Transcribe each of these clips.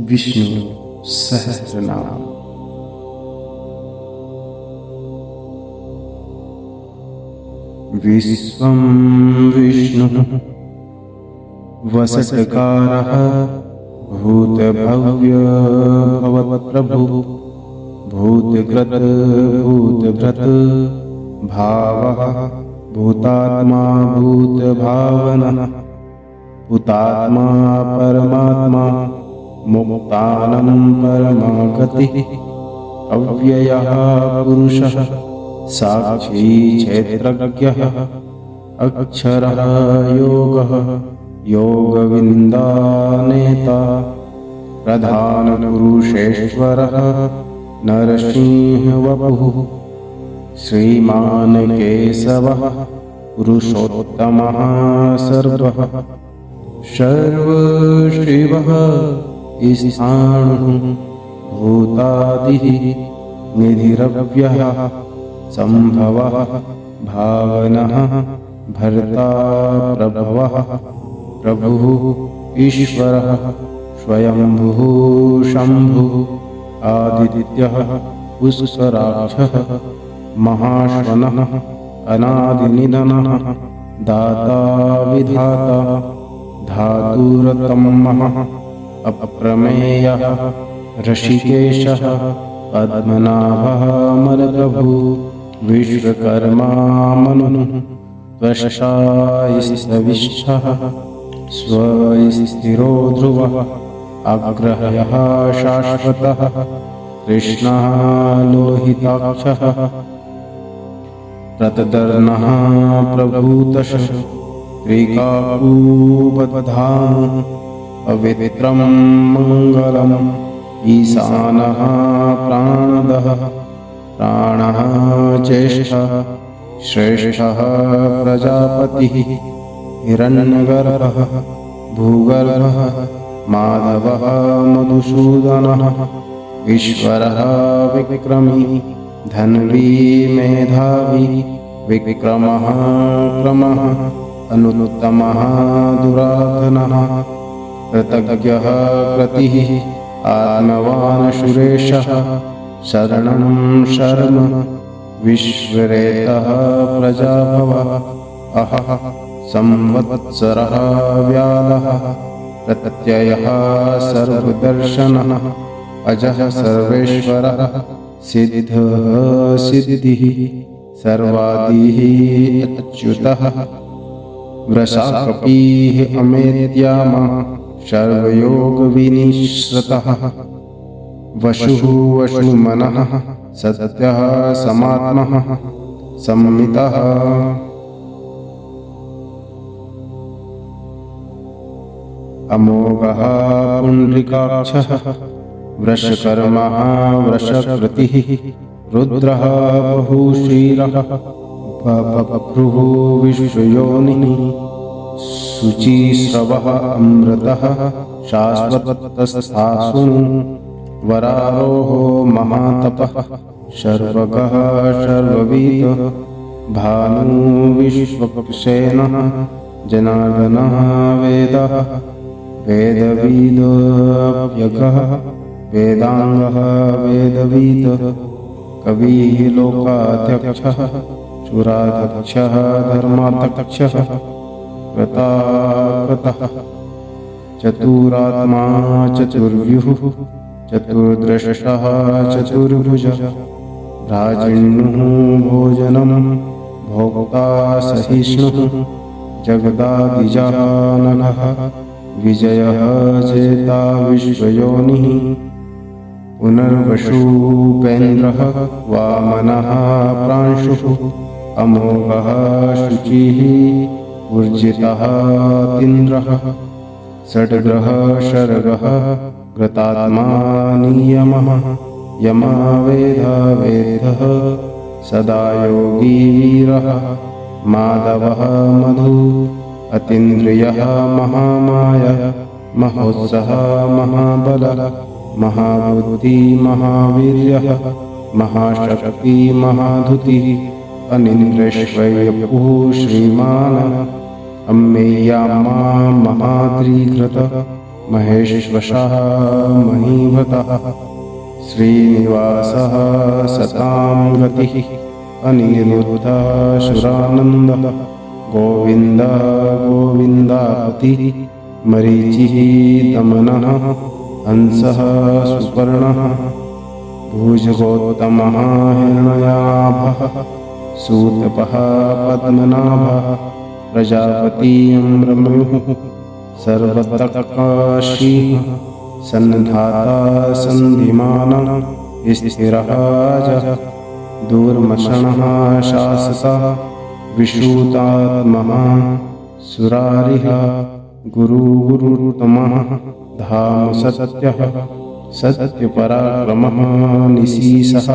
विष्णु सहस्रनाम। विश्वं विष्णुः वसटकारः भूतभव्यभवत्प्रभुः भूतकृत भूतभृत् भावः भूतात्मा भूतभावनः भूतात्मा परमात्मा मुक्तानं परमागतिः अव्ययः पुरुषः साक्षी क्षेत्रज्ञः अक्षरः योगः योगविन्दानेता प्रधानपुरुषेश्वरः नरसिंहवपुः श्रीमान् केशवः पुरुषोत्तमः सर्वः सर्वशिवः स्थाणुः भूतादिः निधिरव्ययः संभवः भावनः भर्ता प्रभवः प्रभुः ईश्वरः स्वयंभुः शंभुः आदित्यः पुष्कराक्षः महाश्वनः अनादिनिधनः दाता विधाता धातुरतमः अप्रमेयः ऋषिकेशः पद्मनाभः मलप्रभुः विश्वकर्मा मनुः त्वष्टा स्थविष्ठः स्वस्थिरो ध्रुवः अग्रहयः शाश्वतः कृष्णः लोहिताक्षः रतदर्णः प्रभूतशः त्रिकापूपधामः पवित्रं मङ्गलम् ईशानः प्राणदः प्राणः चेष्टः श्रेष्ठः प्रजापतिः हिरण्यगर्भः भूगर्भः माधवः मधुसूदनः ईश्वरः विक्रमी धन्वी मेधावी विक्रमः क्रमः अनुत्तमः दुराधनः कृतज्ञः कृतिः आत्मवान् सुरेशः शरणं शर्म विश्वरेतः प्रजाभवः अहः संवत्सरः व्यालः प्रत्ययः सर्वदर्शनः अजः सर्वेश्वरः सिद्धः सिद्धिः सर्वादिः अच्युतः वृषाकपिः अमेत्यामः सर्वयोगविनिश्रितः वशुः वशुमनः सत्यः समात्मः सम्मितः अमोघः पुण्डरीकाक्षः वृषकर्मः वृषकृतिः रुद्रः बहुशीलः बभ्रुः विश्वयोनिः शुचिस्रवः अमृतः शाश्वतस्थासु वरारोहो महातपः सर्वगः सर्वविद भानु विश्वक्सेनः जनार्दनः वेदः वेदविदव्यगः वेदांगः वेदविद कविः लोकाध्यक्षः सुराध्यक्षः धर्माध्यक्षः कृताकृतः चतुरात्मा चतुर्व्युः चतुर्दृष्टः चतुर्भुजः राजिन्नुः भोजनं भोक्ता सहिष्णुः जगदादिजाननः विजयः जेता विश्वयोनिः पुनर्वशुपेन्द्रः वामनः प्रांशुः अमोघः शुचिः ऊर्जितः तीन्द्रः षड्ग्रह शर्गः कृतात्मा नियमः यमवेदः सदा योगी वीरः माधवः मधु अतीन्द्रियः महामाया महोत्सः महाबलः महाबुद्धि महावीर्यः महाशक्ति महाधुतिः अनिन्द्रेश्वयपुः श्रीमान् अम्मेयामा महाद्रीघृत महेश्वशः महीभटः श्रीनिवासः सतां गतिः अनिरुद्धशुरानन्दः गोविन्द गोविन्दापतिः मरीचिः दमनः हंसः सुपर्णः भुजगोत्तमः हिरण्याभः सूतपः पद्मनाभः प्रजापति अम्रमयुः सर्वतकश्रीः सन्धाता सन्धिमानः स्थिरः अजः दूर्मशनः शासकः विश्रुतात्मः सुरारिः गुरुतमः धाम सत्यः सत्यपराक्रमः निशीसः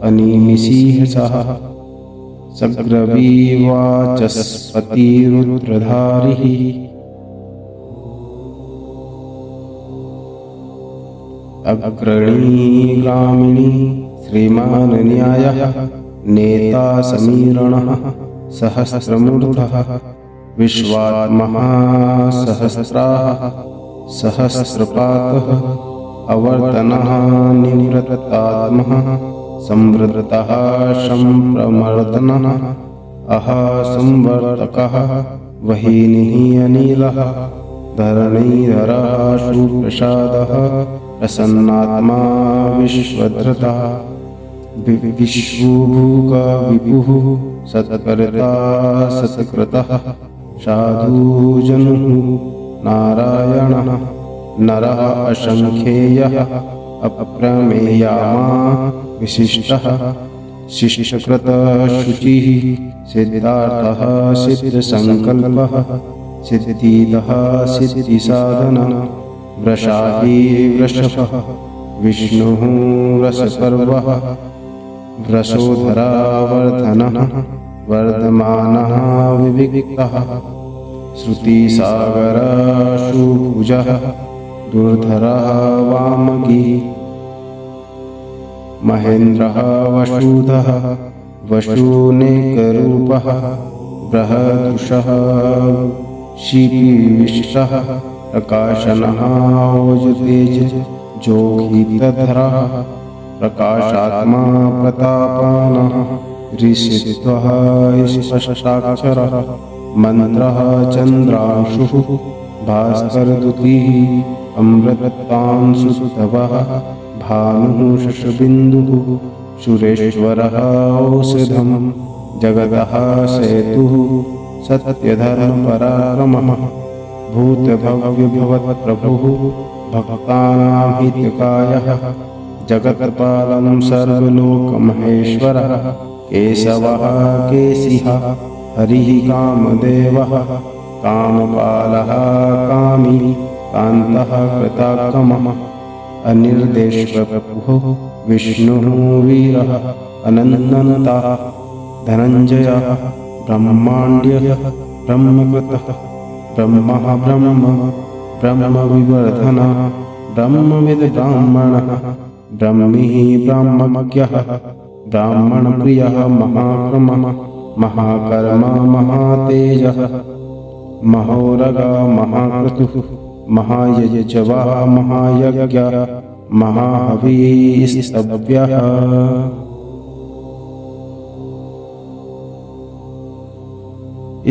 अनिमिषिः सग्रवीवाचस्पतिरुद्रधारिः अग्रणी ग्रामिणी श्रीमान् न्यायः नेता समीरणः सहस्रमूर्धः विश्वात्मः सहस्राः सहस्रपातः अवर्तनः निवृत्तात्मः संवृतः संप्रमर्दनः संवर्तकः वहीनिः अनिलः धरणीधरः सुप्रसादः प्रसन्नात्मा विश्वधृतः विश्वभुग विभुः सत्कर्ता सत्कृतः साधुजनुः नारायणः नरः असंख्येयः अप्रमेयामा विशिष्टः शिष्यकृतः शुचिः सिद्धार्थः सिद्धसंकल्पः सिद्धिदः सिद्धिसाधनः वृषाही वृषभः विष्णुः वृषपर्वः वृषोधरा वर्धनः वर्धमानः विविक्तः श्रुतिसागरः सुभुजः दुर्धरः वामगी महेन्द्रः वसुधः वसुनेकरूपः बृहदृषः शिपिविष्टः प्रकाशनः ओजतेज जोगितधरः प्रकाशात्मा प्रतापनः ऋषित्वः स्पष्टाक्षरः मन्त्रः चन्द्रांशुः भास्करदुतिः अमृतांशुस्तवः भानुः शशबिन्दुः सुरेश्वरः औषधं जगतः सेतुः सत्यधर्मपराक्रमः भूतभव्यभवत्प्रभुः भक्तानां हितकायः जगत्पालं सर्वलोकमहेश्वरः केशवः केशिः हरिः कामदेवः कामपालः कामी कान्तः कृताकमः अनिर्देशप्रभुः विष्णुः वीरः अनन्तः धनञ्जयः ब्रह्माण्ड्यः ब्रह्मकृतः ब्रह्मः ब्रह्मविवर्धनः ब्रह्मविद्ब्राह्मणः ब्रह्मी ब्राह्मज्ञः ब्राह्मणप्रियः महाक्रमः महाकर्मा महातेजः महोरगा महाक्रतुः महायजवः महायज्ञः महाहविस्तव्यः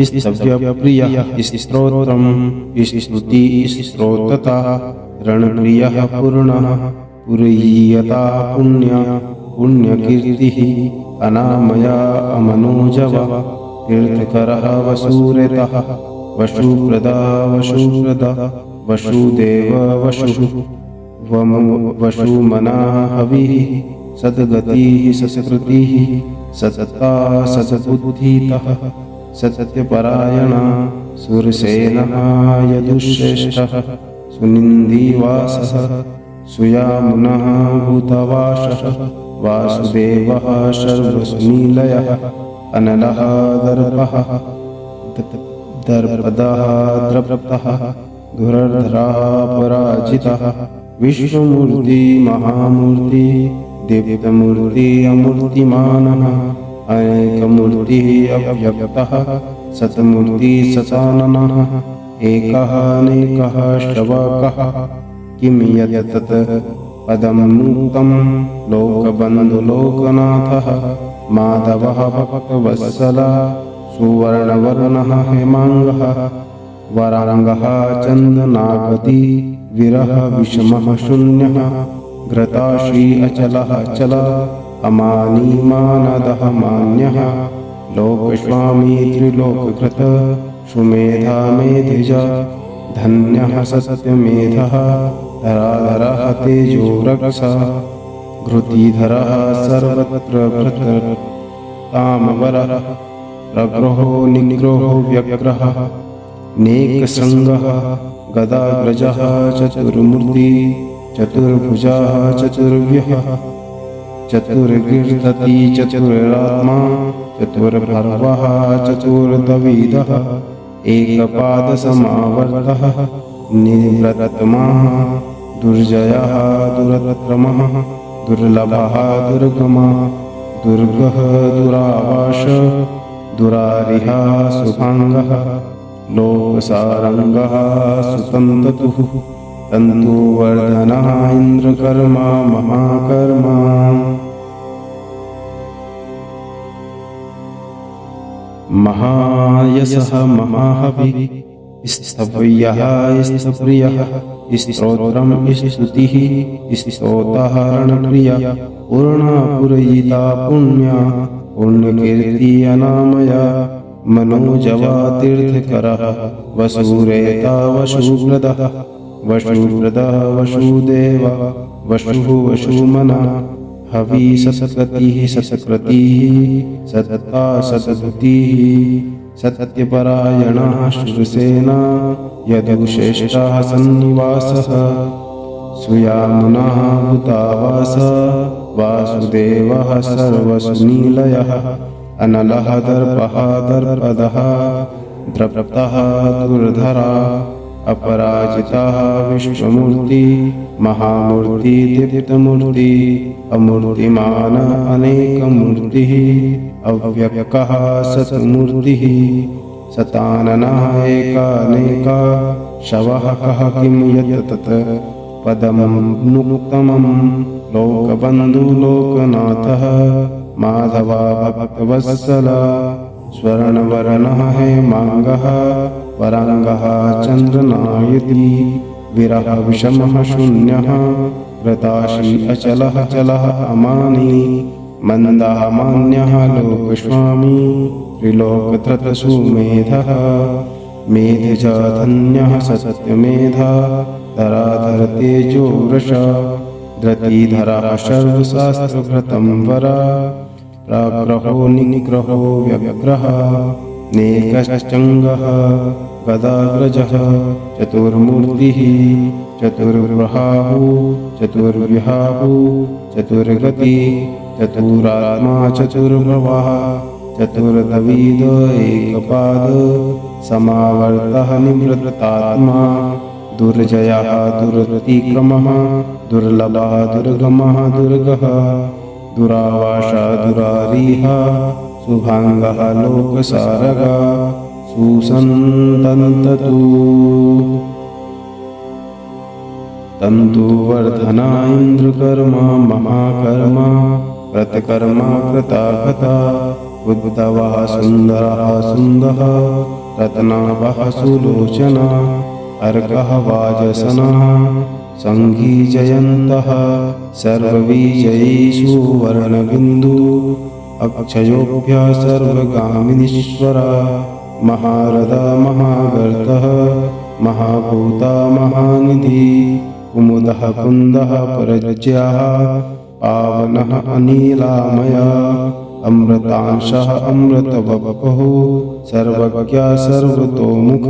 स्तव्यप्रियः स्तोत्रम् स्तुति स्तोत्रता रणप्रियः पूर्णः पुरीयता पुण्यकीर्तिः अनामया अमनोजवः तीर्थकरः वसूरेतः वशुप्रदा वसुदेव वशुः वशुमनः हविः सद्गतिः सत्कृतिः सतता सद्बुद्धितः सत्यपरायणः सुरसेनः यदुश्रेष्ठः सुनिन्दिवासः सुयामुनः भूतवासः वासुदेवः सर्वसुनीलयः अनलः दर्पः दर्पदः द्रप्तः धुरधरः पराजितः विश्वमूर्ति महामूर्ति दिव्यमूर्ति अमूर्तिमानः अनेकमूर्तिः अव्यक्तः सतमूर्ति सचाननः एकः अनेकः श्रवकः किं यत् तत् पदं मुक्तं लोकबन्धुलोकनाथः माधवः भक्तवत्सलः सुवर्णवर्णः हेमाङ्गः वराङ्गः चन्दनागति विरह विषमः शून्यः घृताशी अचलः चल अमानी मानदः मान्यः लोकस्वामी त्रिलोककृत सुमेधा मेधिज धन्यः सत्यमेधः धराधरः तेजो रक्षा घृतिधरः सर्वत्र भृतामवरः प्रग्रहो निग्रहो व्यग्रहः नेकशृङ्गः गदाग्रजः चतुर्मूर्ति चतुर्भुजः चतुर्व्यः चतुर्गीर्तति चतुरात्मा चतुर्भर्वः चतुर्द्विधः एकपादसमावर्तः निर्व्रततमः दुर्जयः दुरत्रमः दुर्लभः दुर्गमः दुर्गः दुरावास दुरारिहः सुभाङ्गः लोकसारङ्गः सुतन्ततुः तन्तुवर्धनः इन्द्रकर्मा महाकर्मा महायशः महाहविः स्तव्यः स्तप्रियः स्तोत्रं स्तुतिः स्तोतः रणप्रियः पूर्णापूरयिता पुण्या पुण्यकीर्ति अनामया मनोजवा तीर्थकरः वसुरेता वसुप्रदः वसुप्रदः वसुदेवः वसुः वसुमनः हवि सत्कृतिः सत्कृतिः सत्ता सद्बुद्धिः सत्यपरायणः शूरसेना यदुश्रेष्ठः सन्निवासः सुयामुनः भूतावासः वासुदेवः सर्वसुनिलयः अनलः दर्पः दर्पदः द्रप्तः दुर्धरा अपराजितः विश्वमूर्ति महामूर्ति दीप्तमूर्ति अमूर्तिमान अनेकमूर्तिः अव्यक्तः सत्मूर्तिः सताननः एकानेका शवः कः किं यत् तत् पदं नुक्तमं लोकबन्धुलोकनाथः माधवा भक्तवत्सला स्वर्णवर्णः हेमाङ्गः वराङ्गः चन्द्रनायति विरह विषमः शून्यः व्रताशी अचलः चलः अमानी मन्दः मान्यः लोकस्वामी त्रिलोकत्रतसुमेधः मेधजधन्यः सत्यमेधा धराधर तेजो वृषा धृतिधरः सर्वशास्त्रभृतं वरा प्राग्रहो निग्रहो व्यग्रहः नेकश्चङ्गः गदाग्रजः चतुर्मूर्तिः चतुर्वृहाः चतुर्विहाः चतुर्गति चतुरात्मा चतुर्भवः चतुर्द्विध एकपाद समावर्तः निवृत्तात्मा दुर्जयः दुरतिक्रमः दुर्लभः दुर्गमः दुर्गः दुरावासा दुरारिहा सुभाङ्गः लोकसारगा सुसन्तन्ततु तन्तुवर्धना इन्द्रकर्मा महाकर्मा कृतकर्मा कृताकृता उद्धवः सुन्दरः सुन्दः रत्नाभः सुलोचना अर्कः वाजसनः सङ्गीजयन्तः सर्वविजयी सुवर्णबिन्दु अक्षयोभ्यः सर्वगामिनीश्वरा महारदा महागर्तः महाभूता महानिधि कुमुदः कुन्दः परज्याः पावनः अनिलामया अमृतांशः अमृतवपुः सर्वज्ञ सर्वतोमुख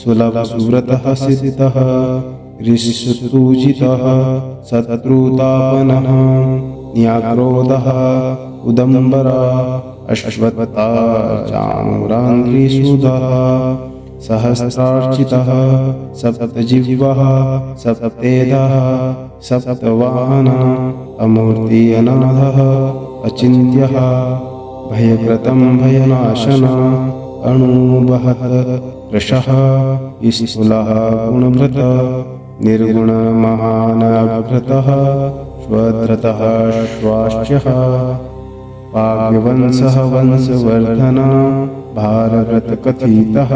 सुलभसुव्रतः सिद्धः ऋषिसूजितः शत्रुतापनः न्याक्रोधः उदम्बरा अश्वत्था चाणूरान्ध्रीसुधः सहस्रार्चितः सप्तजिह्वः सप्तेधः सप्तवाहनः अमूर्ति अनाथः अचिन्त्यः भयकृतं भयनाशनः अणुबहः वृषः स्थूलः गुणभृत निर्गुण महानभृतः श्वधृतः श्वास्यः भाग्यवंशः वंशवर्धन भारतकथितः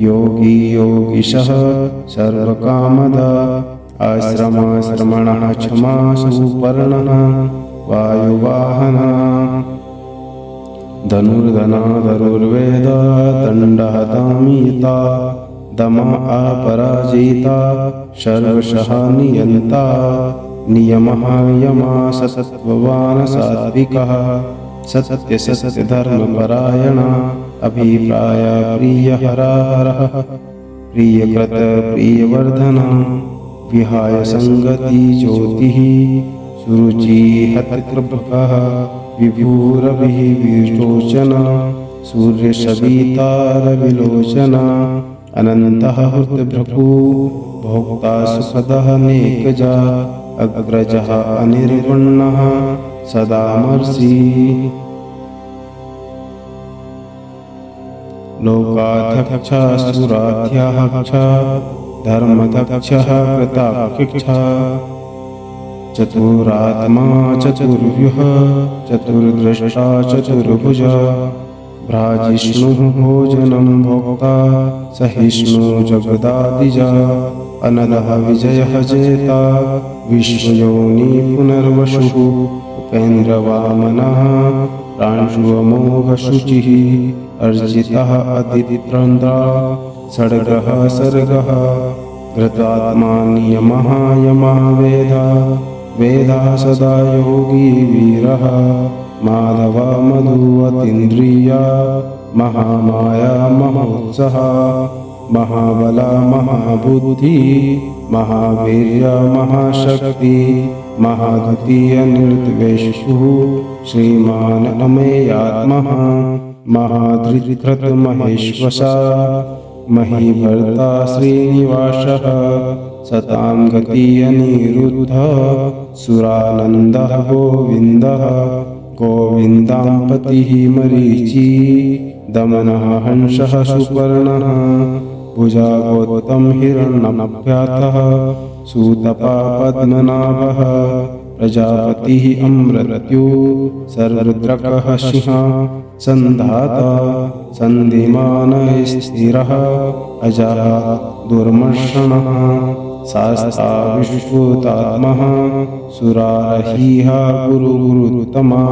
योगी योगीशः सर्वकामदा आश्रमश्रमणः क्षमा सुपर्णः वायुवाहनः धनुर्धना धनुर्वेद दण्डः दामिता दम अपराजिता सर्वशः नियन्ता नियमः यमा सत्त्ववान् सात्विकः सत्य सत्य धर्मपरायण अभिप्राय प्रियहरः प्रियकृत प्रियवर्धन विहाय संगति ज्योतिः सुरुचि हतकृभः विभूरभिः विरोचन सूर्यशबीतारविलोचन अनन्तः हृतभृभु भोक्ता सुखदः नेकजा अग्रजः अनिर्वण्णः सदामर्षि लोकाध्यक्षः सुराध्याक्षः धर्मदक्षः कृताक्षिक्षः चतुरात्मा चतुर्व्यूह चतुर्द्रष्टा चतुर्भुजा भ्राजिष्णुः भोजनं भोक्ता सहिष्णु जगदादिजा अनलः विजयः जेता विश्वयोनि पुनर्वसुः उपेन्द्रवामनः प्रांशुअमोघशुचिः अर्जितः अदितित्रन्द्रा षड्ग्रह सर्गः घृतात्मा नियमः यमः वेदः सदा योगी वीरः माधवा मधुवतीन्द्रिया महामाया महोत्सः महाबला महाबुद्धि महावीर्य महाशक्ति महाद्वितीय निर्द्वेषुः श्रीमान् अमेयात्मः महाधृत महेश्वसा महीभर्ता श्रीनिवासः सतां गति अनिरुद्धः सुरानन्दः गोविन्दां पतिः मरीचि दमनः हंसः सुपर्णः भुजागोत्तम हिरण्यभ्यातः सूतपा पद्मनाभः प्रजापतिः अमृत्यु सर्वद्रकः सिंहः सन्धाता सन्धिमानः स्थिरः अजः दुर्मर्षणः शास्ता विश्वतात्मः सुरारहिः गुरुतमा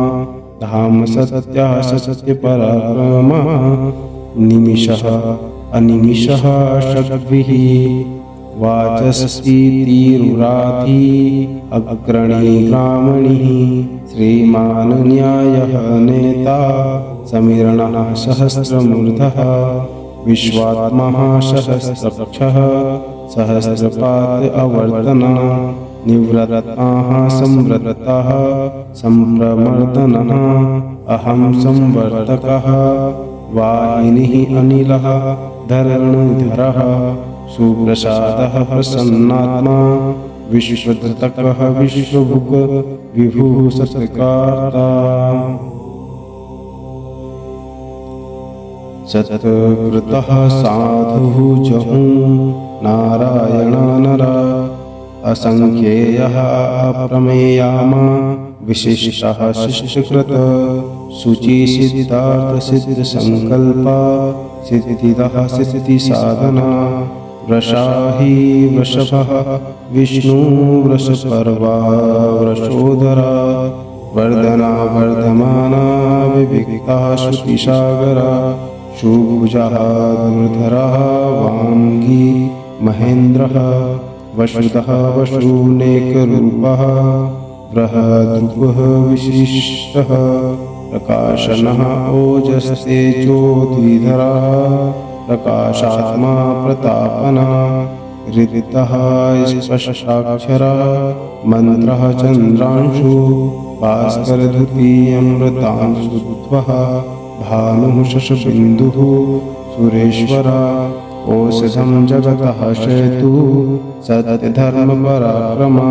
धाम सत्यः सत्यपराक्रमः निमिषः अनिमिषः षड्भिः वाचस्पतिरुराधी अग्रणी ग्रामणिः श्रीमान् न्यायः नेता समीरणः सहस्रमूर्धः विश्वात्मः सहस्रपक्षः सहस्रपाद अवर्तनः निवृत्ताः संवृत्ताः सम्प्रमर्दनः अहं संवर्तकः वाहिनिः अनिलः धरणिधरः सुप्रसादः प्रसन्नात्मा विश्वधृतकः विश्वभुक् विभुः सत्कारता सत्कृतः साधुः जहुं नारायण नर असंख्येयः अप्रमेयामा विशिष्टः शिष्यकृत शुचिसिद्धार्थसिद्धसंकल्पा सिद्धिदः सिद्धिसाधना वृषाहि वृषभः विष्णु वृषपर्वा वृषोदरा वर्धना वर्धमाना विविक्ता श्रुतिसागरा शुभुजः दुर्धरः वाङ्गी महेन्द्रः वसुदः वसुनेकरूपः बृहद्रूपः विशिष्टः प्रकाशनः ओजस्तेजोद्विधरः प्रकाशात्मा प्रतापनः ऋतः स्पष्टाक्षरः मन्त्रः चन्द्रांशु भास्करद्वितीयमृतांशुत्वः भानुः शशबिन्दुः सुरेश्वरः औषधं जगतः शेतुः सत्यधर्मपराक्रमः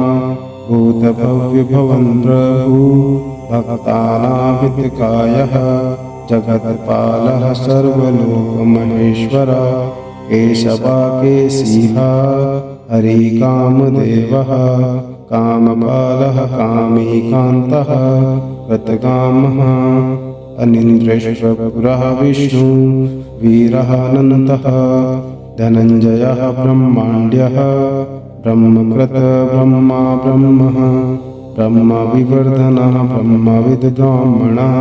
भूतभव्यभवन् प्रभुः भक्तानां हितकायः जगत्पालः सर्वलोकमहेश्वरः केशवाकेशिः हरिकामदेवः कामपालः कामीकान्तः कृतकामः अनिन्द्रेश्वरः विष्णु वीरः अनन्तः धनञ्जयः ब्रह्माण्ड्यः ब्रह्मकृत ब्रह्मा ब्रह्मः ब्रह्मविवर्धनः ब्रह्मविद्ब्राह्मणः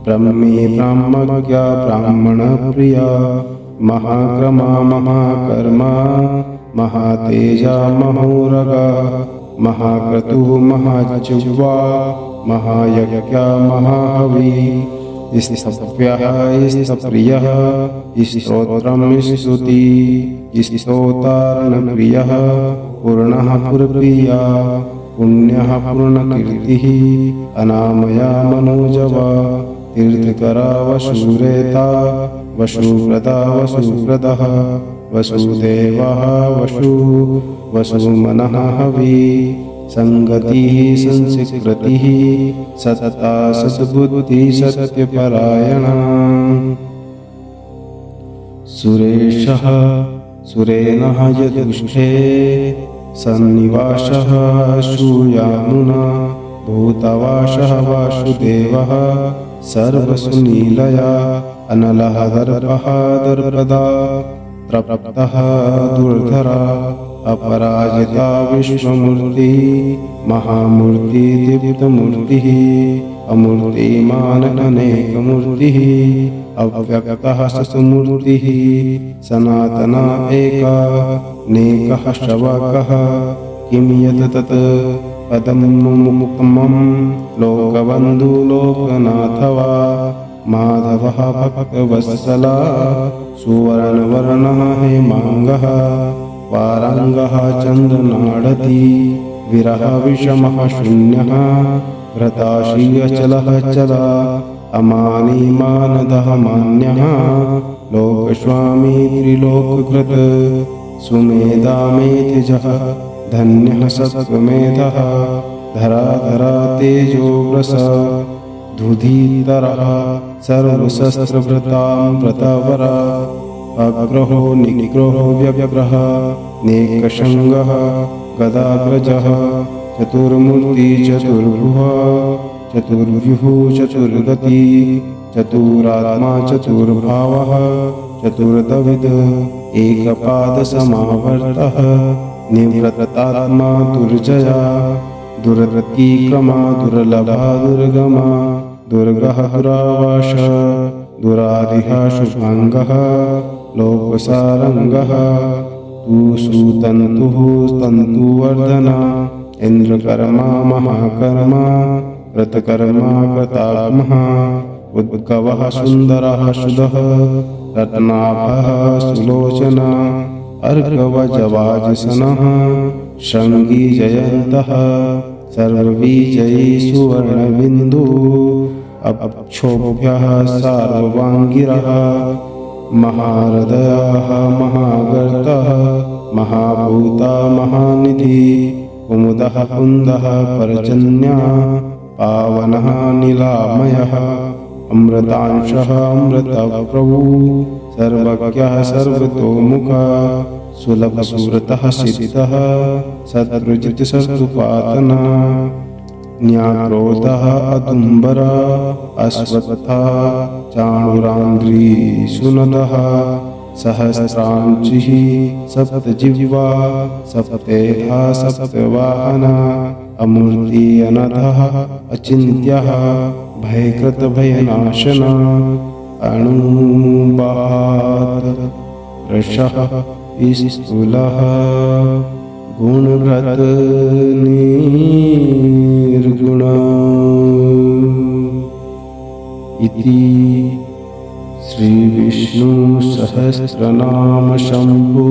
ब्रह्मी ब्राह्मज्ञा ब्राह्मणप्रिया महाक्रमा महाकर्मा महातेजा महोरगा महाक्रतुः महाजिह्वा महायज्ञा महाहवी स्तव्यः स्तप्रियः स्तोत्रं स्तुति स्तोतारणप्रियः पूर्णः पुरप्रिया पुण्यः पूर्णकीर्तिः अनामया मनोजवा तीर्थकरा वशुरेता वशुप्रदा वसुप्रदः वसुदेवः वसुमनः हवी संगतिः संस्कृतिः सतता सद्बुद्धि सत्यपरायणः सुरेशः सुरेणः यदुष्टे सन्निवासः श्रूयामुना भूतवासः वासुदेवः सर्वसुनीलया अनलः दर्पः दर्पदा तृप्तः दुर्धरा अपराजिता विश्वमूर्ति महामूर्ति दीप्तमूर्तिः अमूर्तिमान् अनेकमूर्तिः अव्यक्तः सत्मूर्तिः सनातना एका नेकः श्रवकः किं यत् तत् पदं मुक्तमं लोकबन्धु लोकनाथवा माधवः भक्तवत्सला सुवर्णवर्णः हेमाङ्गः वाराङ्गः चन्द्रनाडति विरह विषमः शून्यः व्रताशीयचलः चला अमानी मानदः मान्यः लोकस्वामी त्रिलोककृत सुमेधामेतिजः धन्यः सत्त्वमेधः धराधरा तेजोव्रस धुधीतरः सर्वशस्त्रभृतां व्रतवरा अग्रहो निग्रहो व्यग्रः नेकशङ्गः गदाग्रजः चतुर्मूर्ति चतुर्भुः चतुर्व्युः चतुर्गति चतुरात्मा चतुर्भावः चतुर्दविद एकपादसमावर्तः निवृत्तात्मा दुर्जया दुरतिक्रमा दुर्लभा दुर्गमा दुर्गः दुरावास दुरारिः शुभाङ्गः लोकसारङ्गः तु सुतन्तुः तन्तुवर्धना इन्द्रकर्मा महाकर्मा कृतकर्मा कृतात्मः उद्गवः सुन्दरः शुद्धः रत्नाभः सुलोचना अर्कवजवाजसनः शृङ्गी जयन्तः सर्वविजयी सुवर्णबिन्दु अक्षोभ्यः सार्ववाङ्गिरः महाहृदयः महागर्तः महाभूता महानिधि कुमुदः कुन्दः पर्जन्यः पावनः नीलामयः अमृतांशः अमृतप्रभु सर्वज्ञः सर्वतोमुखः सुलभसुरतः सिद्धः शत्रुजित् शत्रुपातनः न्याक्रोधः अदुम्बरः अश्वत्थः चाणुरान्द्री सुनदः सहस्रांचिः सप्तजिह्वा सप्तेधा सप्तवाहनः अमूर्ति अनथः अचिन्त्यः भयकृत भयनाशनः अणुबात् वृषः स्थूलः गुणव्रत निर्गुणः इति श्री विष्णु सहस्रनाम शंभु।